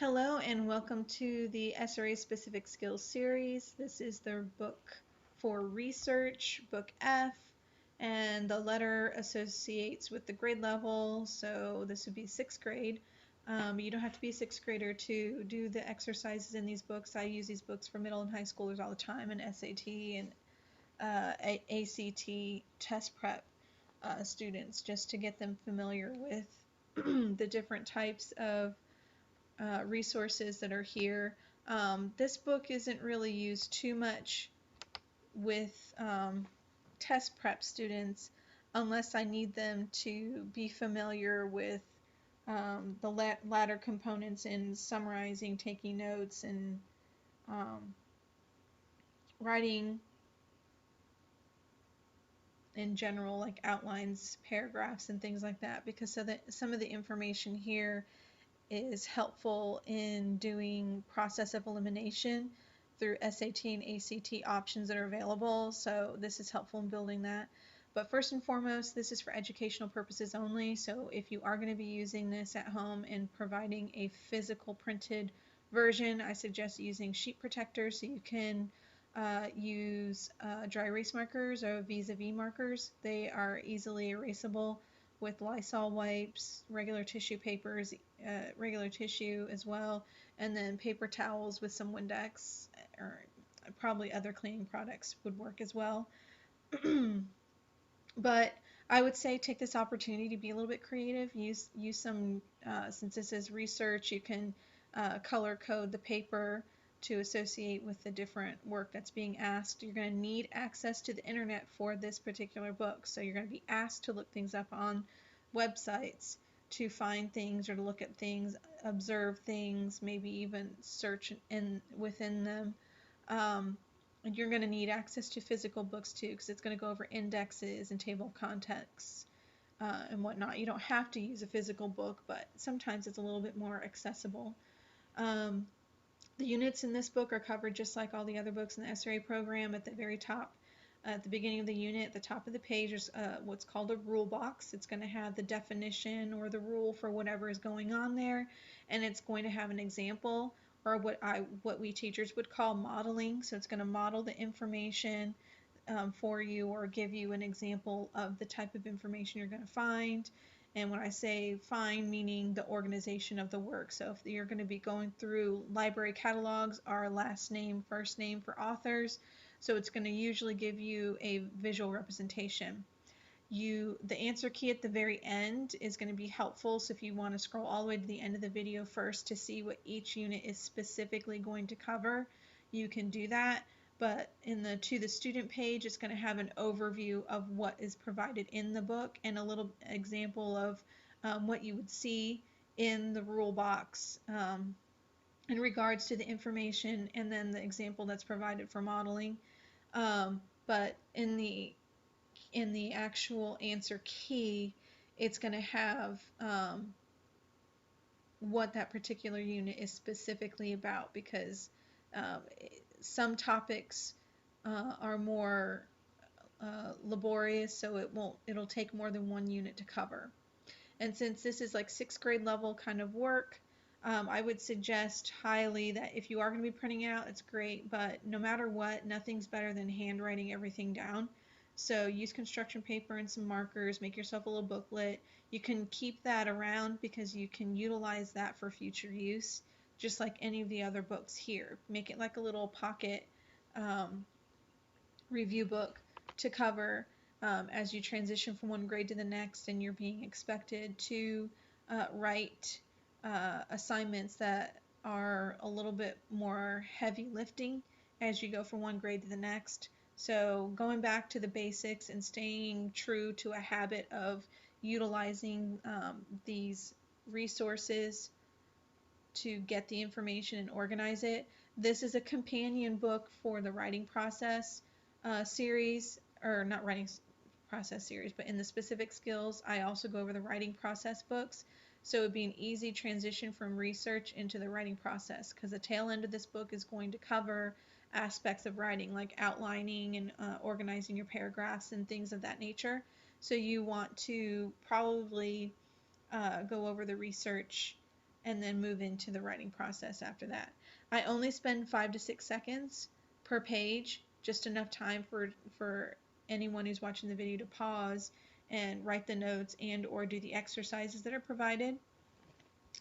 Hello and welcome to the SRA Specific Skills series. This is the book for research, book F, and the letter associates with the grade level, so this would be 6th grade. You don't have to be a 6th grader to do the exercises in these books. I use these books for middle and high schoolers all the time, and SAT and ACT test prep students, just to get them familiar with the different types of resources that are here. This book isn't really used too much with test prep students unless I need them to be familiar with the latter components in summarizing, taking notes, and writing in general, like outlines, paragraphs, and things like that, because some of the information here is helpful in doing process of elimination through SAT and ACT options that are available. So this is helpful in building that. But first and foremost, this is for educational purposes only. So if you are going to be using this at home and providing a physical printed version, I suggest using sheet protectors so you can use dry erase markers or vis-a-vis markers. They are easily erasable with Lysol wipes, regular tissue papers, regular tissue as well, and then paper towels with some Windex or probably other cleaning products would work as well. But I would say take this opportunity to be a little bit creative. Use some, since this is research, you can color code the paper to associate with the different work that's being asked. You're going to need access to the internet for this particular book, so you're going to be asked to look things up on websites to find things or to look at things, observe things, maybe even search within them. And you're going to need access to physical books too, because it's going to go over indexes and table of contents and whatnot. You don't have to use a physical book, but sometimes it's a little bit more accessible. The units in this book are covered just like all the other books in the SRA program. At the very top, at the beginning of the unit, at the top of the page, is what's called a rule box. It's going to have the definition or the rule for whatever is going on there, and it's going to have an example, or what we teachers would call modeling. So it's going to model the information for you, or give you an example of the type of information you're going to find. And when I say find, meaning the organization of the work. So if you're going to be going through library catalogs, our last name, first name for authors. So it's going to usually give you a visual representation. The answer key at the very end is going to be helpful. So if you want to scroll all the way to the end of the video first to see what each unit is specifically going to cover, you can do that. But in the to the student page, it's going to have an overview of what is provided in the book and a little example of what you would see in the rule box in regards to the information, and then the example that's provided for modeling. But in the actual answer key, it's going to have what that particular unit is specifically about, because some topics are more laborious, so it'll take more than one unit to cover. And since this is like 6th grade level kind of work, I would suggest highly that if you are going to be printing out, it's great, but no matter what, nothing's better than handwriting everything down. So use construction paper and some markers, make yourself a little booklet. You can keep that around because you can utilize that for future use, just like any of the other books here. Make it like a little pocket review book to cover as you transition from one grade to the next, and you're being expected to write assignments that are a little bit more heavy lifting as you go from one grade to the next. So going back to the basics and staying true to a habit of utilizing these resources to get the information and organize it. This is a companion book for the writing process series, or not writing process series, but in the specific skills, I also go over the writing process books. So it would be an easy transition from research into the writing process, because the tail end of this book is going to cover aspects of writing, like outlining and organizing your paragraphs and things of that nature. So you want to probably go over the research and then move into the writing process after that. I only spend 5 to 6 seconds per page, just enough time for anyone who's watching the video to pause and write the notes and or do the exercises that are provided.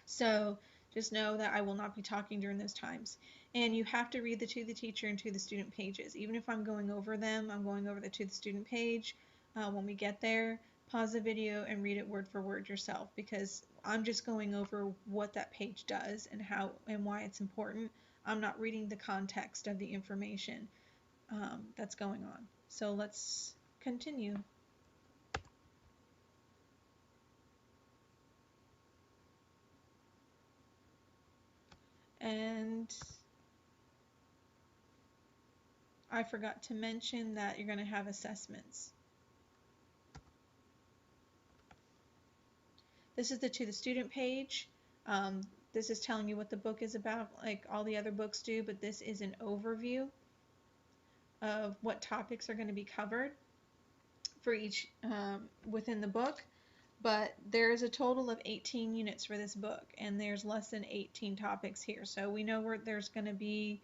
So just know that I will not be talking during those times. And you have to read the to the teacher and to the student pages. Even if I'm going over them, I'm going over the to the student page. When we get there, pause the video and read it word for word yourself, because I'm just going over what that page does and how and why it's important. I'm not reading the context of the information that's going on. So let's continue. And I forgot to mention that you're going to have assessments. This is the to the student page. This is telling you what the book is about, like all the other books do, but this is an overview of what topics are going to be covered for each within the book. But there is a total of 18 units for this book, and there's less than 18 topics here. So we know where there's going to be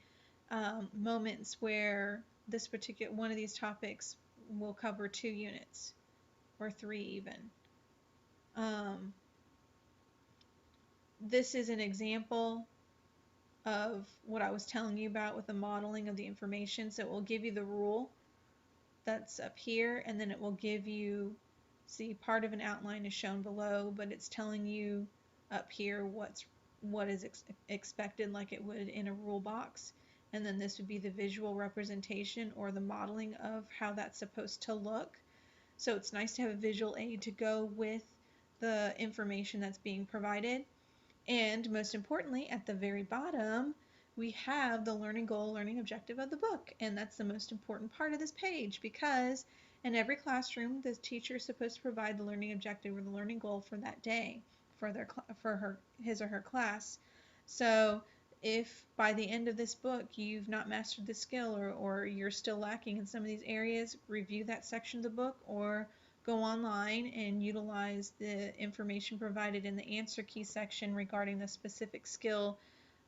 moments where this particular one of these topics will cover 2 units or 3 even. This is an example of what I was telling you about with the modeling of the information. So it will give you the rule that's up here, and then it will give you, see, part of an outline is shown below, but it's telling you up here what is expected, like it would in a rule box. And then this would be the visual representation or the modeling of how that's supposed to look. So it's nice to have a visual aid to go with the information that's being provided. And most importantly, at the very bottom, we have the learning goal, learning objective of the book. And that's the most important part of this page, because in every classroom, the teacher is supposed to provide the learning objective or the learning goal for that day for his or her class. So if by the end of this book you've not mastered the skill, or you're still lacking in some of these areas, review that section of the book or go online and utilize the information provided in the answer key section regarding the specific skill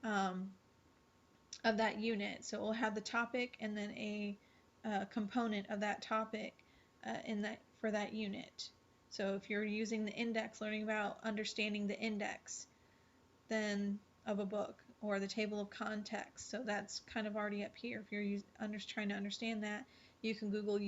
of that unit. So it will have the topic and then a component of that topic for that unit. So if you're using the index, learning about understanding the index then of a book, or the table of context, so that's kind of already up here. If you're trying to understand that, you can Google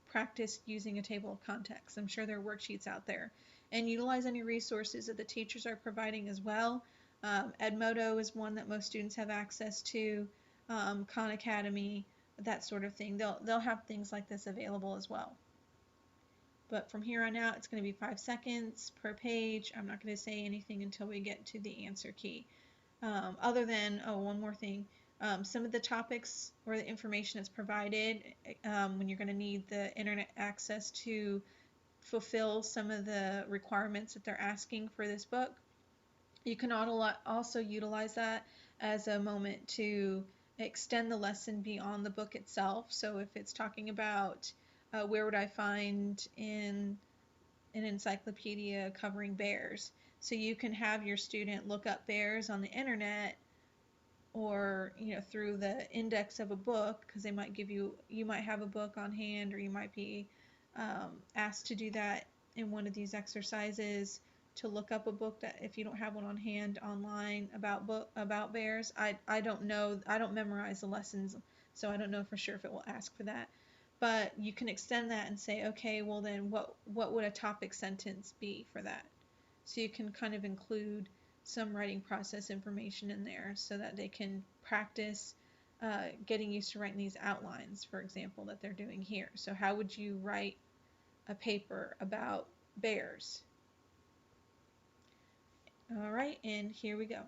practice using a table of context. I'm sure there are worksheets out there. And utilize any resources that the teachers are providing as well. Edmodo is one that most students have access to, Khan Academy, that sort of thing. They'll have things like this available as well. But from here on out, it's going to be 5 seconds per page. I'm not going to say anything until we get to the answer key. Other than, one more thing. Some of the topics or the information that's provided when you're going to need the internet access to fulfill some of the requirements that they're asking for this book. You can also utilize that as a moment to extend the lesson beyond the book itself. So if it's talking about where would I find in an encyclopedia covering bears, so you can have your student look up bears on the internet, or through the index of a book, because they might you might have a book on hand, or you might be asked to do that in one of these exercises, to look up a book that, if you don't have one on hand, online about bears. I don't know, I don't memorize the lessons, so I don't know for sure if it will ask for that. But you can extend that and say, okay, well then what would a topic sentence be for that? So you can kind of include some writing process information in there so that they can practice getting used to writing these outlines, for example, that they're doing here. So how would you write a paper about bears? All right, and here we go.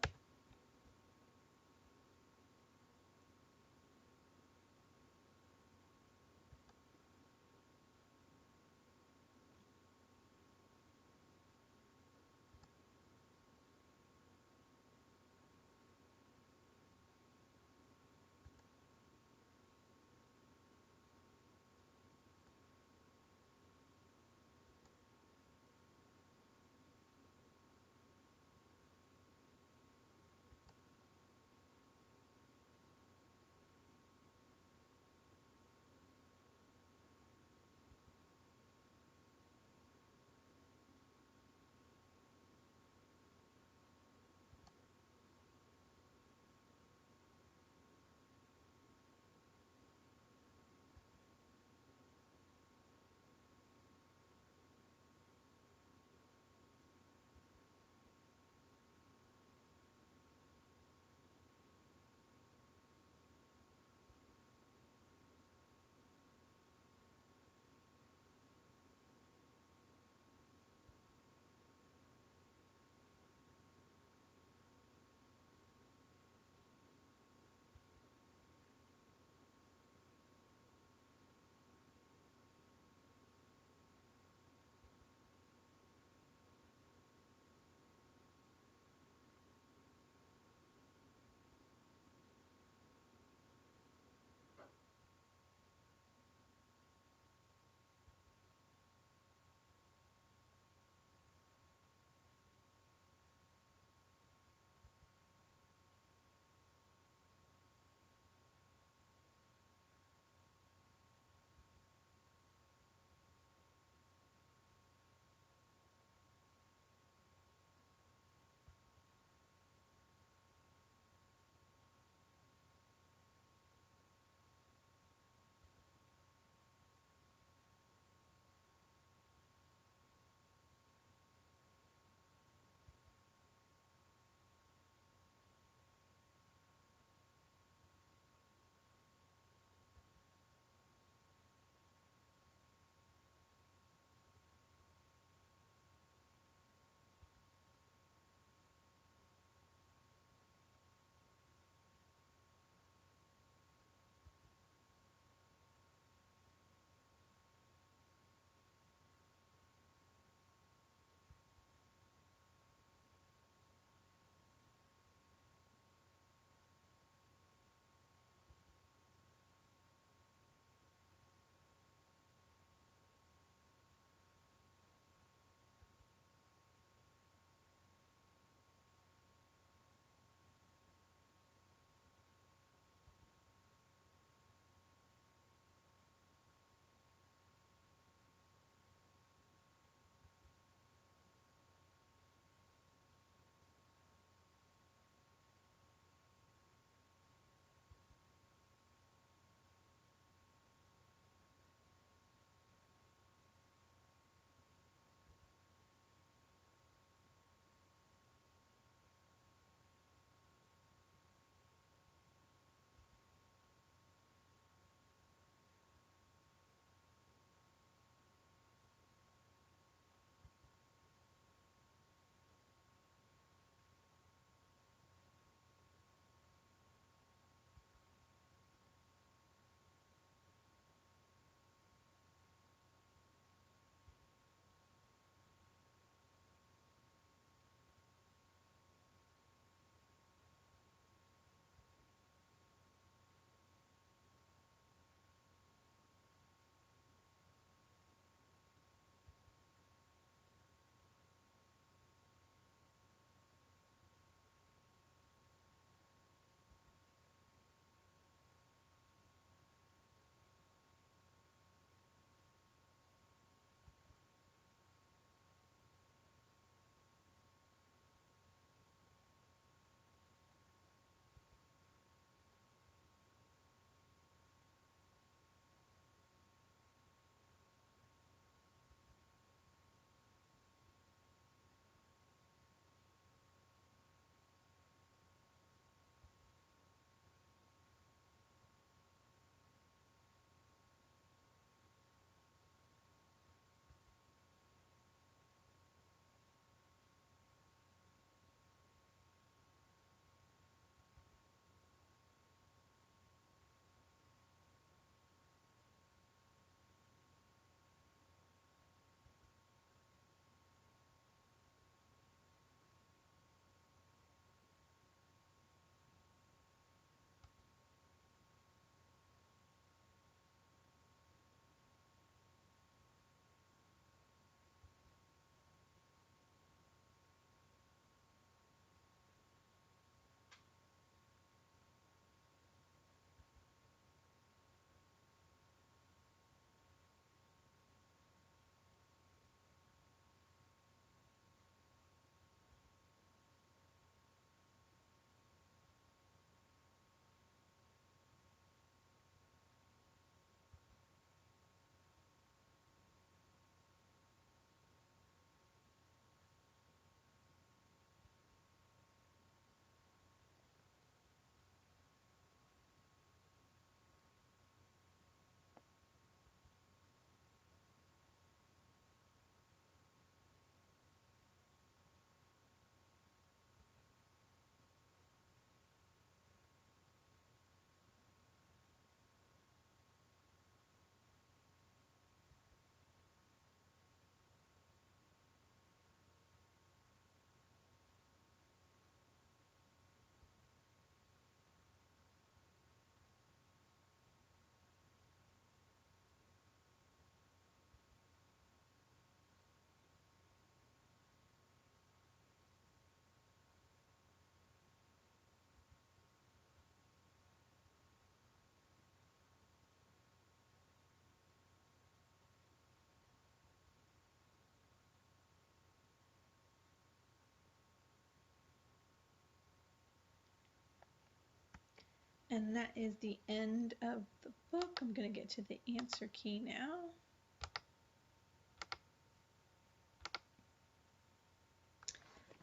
And that is the end of the book. I'm going to get to the answer key now.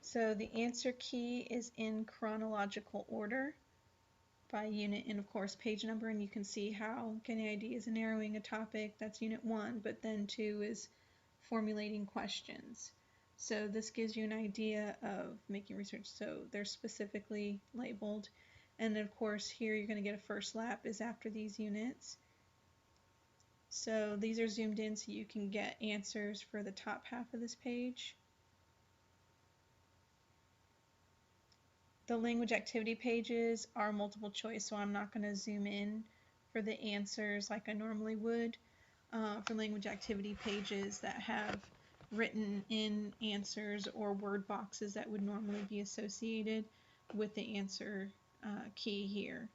So the answer key is in chronological order by unit and of course page number, and you can see how getting ideas and narrowing a topic, that's unit 1, but then 2 is formulating questions. So this gives you an idea of making research, so they're specifically labeled. And then of course here you're going to get a first lap is after these units. So these are zoomed in so you can get answers for the top half of this page. The language activity pages are multiple choice, so I'm not going to zoom in for the answers like I normally would. For language activity pages that have written in answers or word boxes that would normally be associated with the answer key here.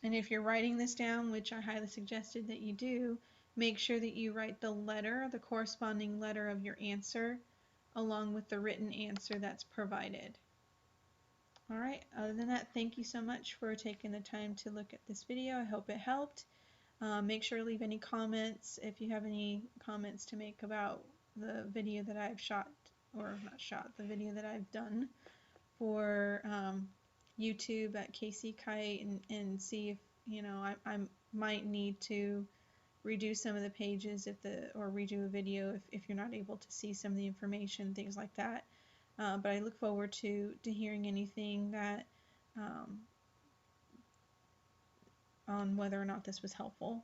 And if you're writing this down, which I highly suggested that you do, make sure that you write the letter, the corresponding letter of your answer, along with the written answer that's provided. All right, other than that, thank you so much for taking the time to look at this video. I hope it helped. Make sure to leave any comments if you have any comments to make about the video that I've shot, or not shot, the video that I've done for YouTube at Casey Kite, and see if, you know, I might need to redo some of the pages or redo a video if you're not able to see some of the information, things like that. But I look forward to hearing anything that on whether or not this was helpful,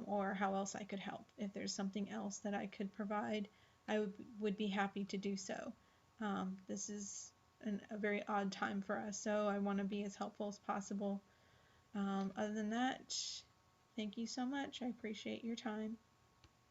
or how else I could help. If there's something else that I could provide, I would be happy to do so. This is a very odd time for us, so I want to be as helpful as possible. Other than that, thank you so much. I appreciate your time.